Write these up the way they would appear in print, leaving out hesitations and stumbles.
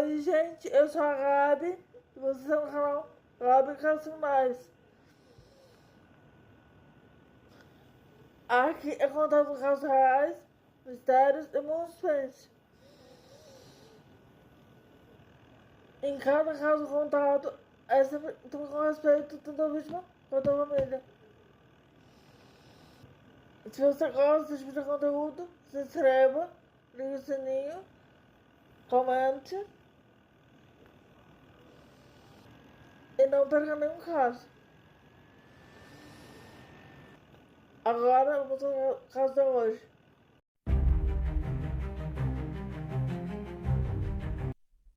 Oi, gente, eu sou a Gabi e vocês estão no canal Gabi Caso Mais. Aqui é contado casos reais, mistérios e suspense. Em cada caso contado, é sempre com respeito tanto à vítima quanto à família. Se você gosta desse tipo de conteúdo, se inscreva, ligue o sininho, comente e não perca nenhum caso. Agora vamos ao caso de hoje.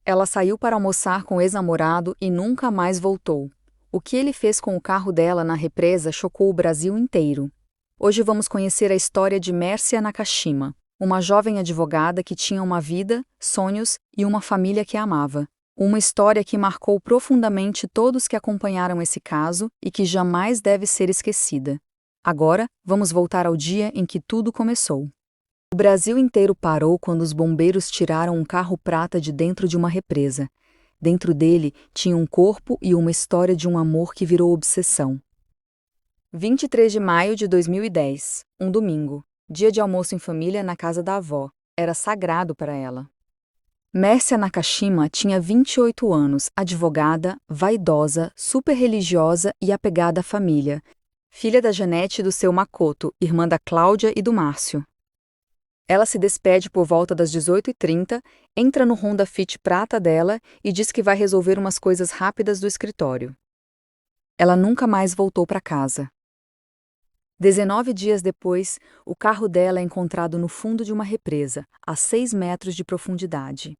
Ela saiu para almoçar com o ex-namorado e nunca mais voltou. O que ele fez com o carro dela na represa chocou o Brasil inteiro. Hoje vamos conhecer a história de Mércia Nakashima, uma jovem advogada que tinha uma vida, sonhos e uma família que amava. Uma história que marcou profundamente todos que acompanharam esse caso e que jamais deve ser esquecida. Agora, vamos voltar ao dia em que tudo começou. O Brasil inteiro parou quando os bombeiros tiraram um carro prata de dentro de uma represa. Dentro dele tinha um corpo e uma história de um amor que virou obsessão. 23 de maio de 2010, um domingo, dia de almoço em família na casa da avó. Era sagrado para ela. Mércia Nakashima tinha 28 anos, advogada, vaidosa, super religiosa e apegada à família. Filha da Janete e do seu Makoto, irmã da Cláudia e do Márcio. Ela se despede por volta das 18h30, entra no Honda Fit prata dela e diz que vai resolver umas coisas rápidas do escritório. Ela nunca mais voltou para casa. 19 dias depois, o carro dela é encontrado no fundo de uma represa, a 6 metros de profundidade.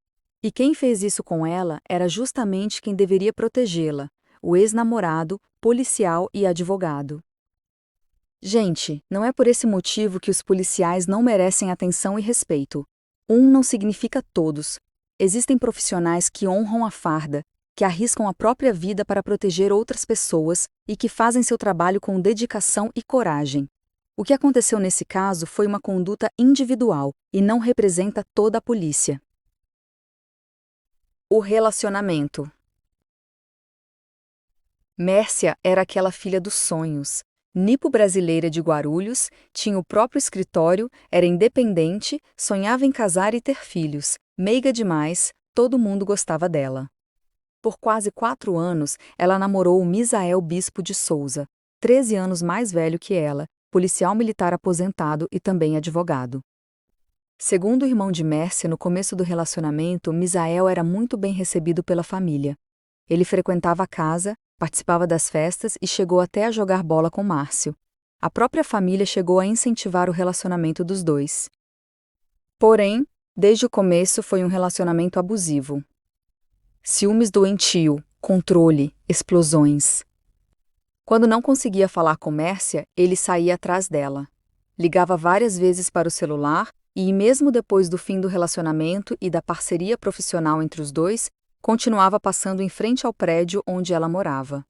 E quem fez isso com ela era justamente quem deveria protegê-la, o ex-namorado, policial e advogado. Gente, não é por esse motivo que os policiais não merecem atenção e respeito. Um não significa todos. Existem profissionais que honram a farda, que arriscam a própria vida para proteger outras pessoas e que fazem seu trabalho com dedicação e coragem. O que aconteceu nesse caso foi uma conduta individual e não representa toda a polícia. O relacionamento. Mércia era aquela filha dos sonhos. Nipo-brasileira de Guarulhos, tinha o próprio escritório, era independente, sonhava em casar e ter filhos. Meiga demais, todo mundo gostava dela. Por quase 4 anos, ela namorou o Misael Bispo de Souza, 13 anos mais velho que ela, policial militar aposentado e também advogado. Segundo o irmão de Mércia, no começo do relacionamento, Misael era muito bem recebido pela família. Ele frequentava a casa, participava das festas e chegou até a jogar bola com Márcio. A própria família chegou a incentivar o relacionamento dos dois. Porém, desde o começo foi um relacionamento abusivo. Ciúmes doentio, controle, explosões. Quando não conseguia falar com Mércia, ele saía atrás dela. Ligava várias vezes para o celular e, mesmo depois do fim do relacionamento e da parceria profissional entre os dois, continuava passando em frente ao prédio onde ela morava.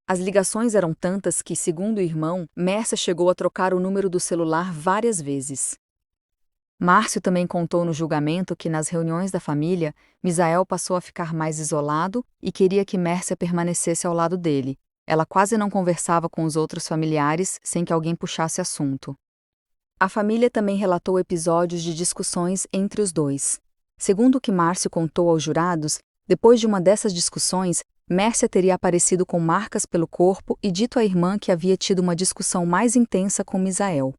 As ligações eram tantas que, segundo o irmão, Mércia chegou a trocar o número do celular várias vezes. Márcio também contou no julgamento que, nas reuniões da família, Misael passou a ficar mais isolado e queria que Mércia permanecesse ao lado dele. Ela quase não conversava com os outros familiares sem que alguém puxasse assunto. A família também relatou episódios de discussões entre os dois. Segundo o que Márcio contou aos jurados, depois de uma dessas discussões, Mércia teria aparecido com marcas pelo corpo e dito à irmã que havia tido uma discussão mais intensa com Misael.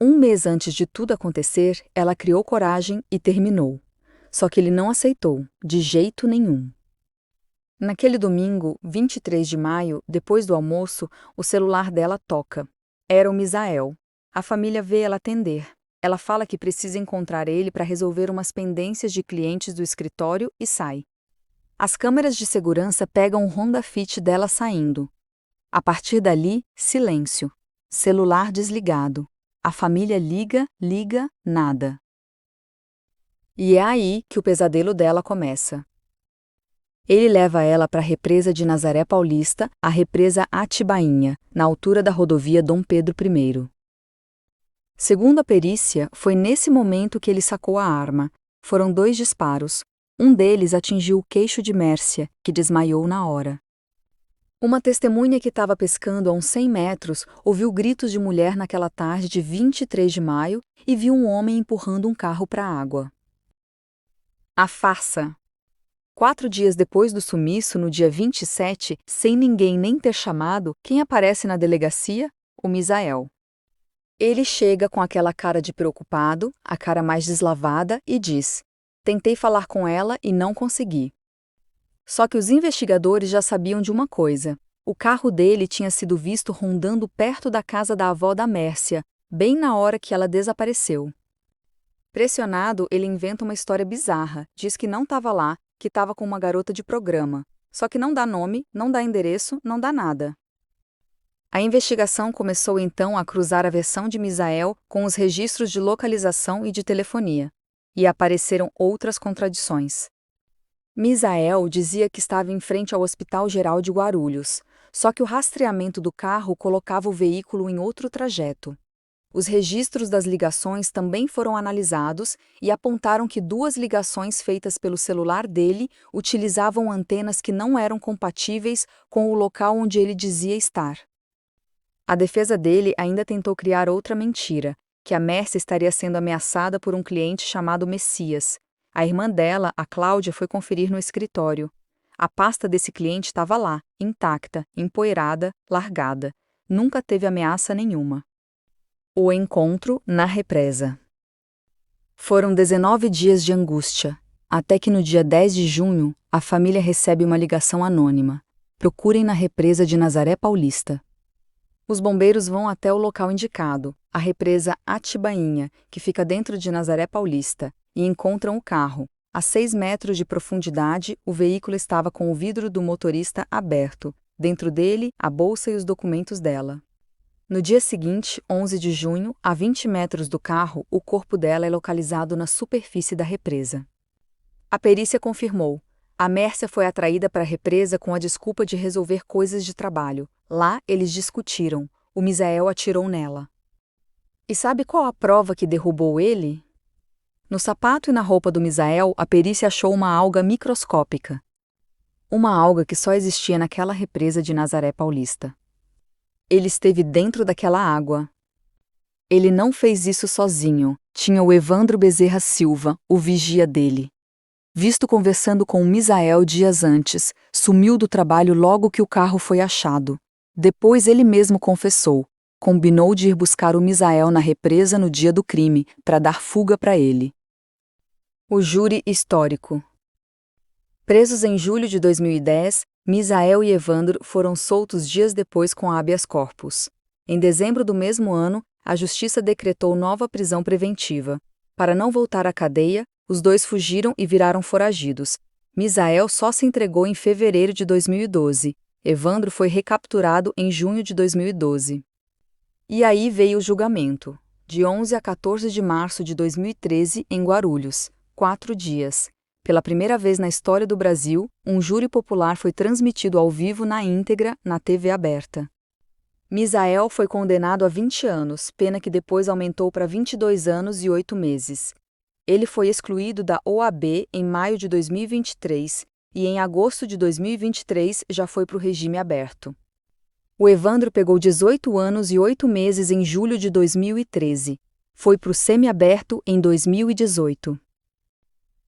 Um mês antes de tudo acontecer, ela criou coragem e terminou. Só que ele não aceitou, de jeito nenhum. Naquele domingo, 23 de maio, depois do almoço, o celular dela toca. Era o Misael. A família vê ela atender. Ela fala que precisa encontrar ele para resolver umas pendências de clientes do escritório e sai. As câmeras de segurança pegam o Honda Fit dela saindo. A partir dali, silêncio. Celular desligado. A família liga, nada. E é aí que o pesadelo dela começa. Ele leva ela para a represa de Nazaré Paulista, a represa Atibainha, na altura da rodovia Dom Pedro I. Segundo a perícia, foi nesse momento que ele sacou a arma. Foram 2 disparos, Um deles atingiu o queixo de Mércia, que desmaiou na hora. Uma testemunha que estava pescando a uns 100 metros ouviu gritos de mulher naquela tarde de 23 de maio e viu um homem empurrando um carro para a água. A farsa. 4 dias depois do sumiço, no dia 27, sem ninguém nem ter chamado, quem aparece na delegacia? O Misael. Ele chega com aquela cara de preocupado, a cara mais deslavada, e diz: "Tentei falar com ela e não consegui." Só que os investigadores já sabiam de uma coisa. O carro dele tinha sido visto rondando perto da casa da avó da Mércia, bem na hora que ela desapareceu. Pressionado, ele inventa uma história bizarra, diz que não estava lá, que estava com uma garota de programa. Só que não dá nome, não dá endereço, não dá nada. A investigação começou então a cruzar a versão de Misael com os registros de localização e de telefonia. E apareceram outras contradições. Misael dizia que estava em frente ao Hospital Geral de Guarulhos, só que o rastreamento do carro colocava o veículo em outro trajeto. Os registros das ligações também foram analisados e apontaram que 2 ligações feitas pelo celular dele utilizavam antenas que não eram compatíveis com o local onde ele dizia estar. A defesa dele ainda tentou criar outra mentira, que a Mércia estaria sendo ameaçada por um cliente chamado Messias. A irmã dela, a Cláudia, foi conferir no escritório. A pasta desse cliente estava lá, intacta, empoeirada, largada. Nunca teve ameaça nenhuma. O encontro na represa. Foram 19 dias de angústia, até que no dia 10 de junho, a família recebe uma ligação anônima. Procurem na represa de Nazaré Paulista. Os bombeiros vão até o local indicado, a represa Atibainha, que fica dentro de Nazaré Paulista, e encontram o carro. A 6 metros de profundidade, o veículo estava com o vidro do motorista aberto. Dentro dele, a bolsa e os documentos dela. No dia seguinte, 11 de junho, a 20 metros do carro, o corpo dela é localizado na superfície da represa. A perícia confirmou. A Mércia foi atraída para a represa com a desculpa de resolver coisas de trabalho. Lá, eles discutiram. O Misael atirou nela. E sabe qual a prova que derrubou ele? No sapato e na roupa do Misael, a perícia achou uma alga microscópica. Uma alga que só existia naquela represa de Nazaré Paulista. Ele esteve dentro daquela água. Ele não fez isso sozinho. Tinha o Evandro Bezerra Silva, o vigia dele. Visto conversando com o Misael dias antes, sumiu do trabalho logo que o carro foi achado. Depois ele mesmo confessou. Combinou de ir buscar o Misael na represa no dia do crime, para dar fuga para ele. O júri histórico. Presos em julho de 2010, Misael e Evandro foram soltos dias depois com habeas corpus. Em dezembro do mesmo ano, a Justiça decretou nova prisão preventiva. Para não voltar à cadeia, os dois fugiram e viraram foragidos. Misael só se entregou em fevereiro de 2012. Evandro foi recapturado em junho de 2012. E aí veio o julgamento. De 11 a 14 de março de 2013, em Guarulhos. 4 dias. Pela primeira vez na história do Brasil, um júri popular foi transmitido ao vivo na íntegra na TV aberta. Misael foi condenado a 20 anos, pena que depois aumentou para 22 anos e 8 meses. Ele foi excluído da OAB em maio de 2023 e em agosto de 2023 já foi para o regime aberto. O Evandro pegou 18 anos e 8 meses em julho de 2013. Foi para o semiaberto em 2018.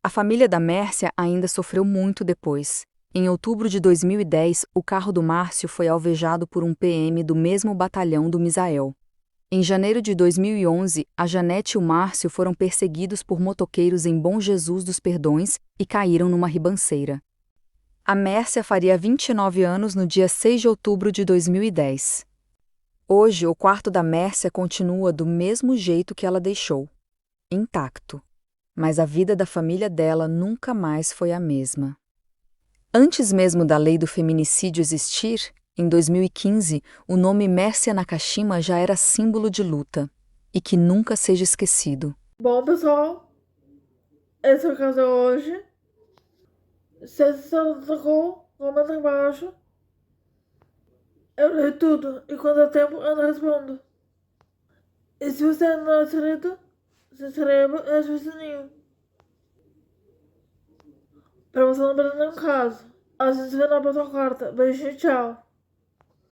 A família da Mércia ainda sofreu muito depois. Em outubro de 2010, o carro do Márcio foi alvejado por um PM do mesmo batalhão do Misael. Em janeiro de 2011, a Janete e o Márcio foram perseguidos por motoqueiros em Bom Jesus dos Perdões e caíram numa ribanceira. A Mércia faria 29 anos no dia 6 de outubro de 2010. Hoje, o quarto da Mércia continua do mesmo jeito que ela deixou, intacto. Mas a vida da família dela nunca mais foi a mesma. Antes mesmo da lei do feminicídio existir, em 2015, o nome Mércia Nakashima já era símbolo de luta. E que nunca seja esquecido. Bom, pessoal, esse é o caso hoje. Se essa história tocou, comenta embaixo. Eu leio tudo e quando dá tempo eu não respondo. E se você ainda não é inscrito, se inscreva e ative o sininho. Pra você não perder nenhum caso. A gente se vê na próxima quarta. Beijo, tchau.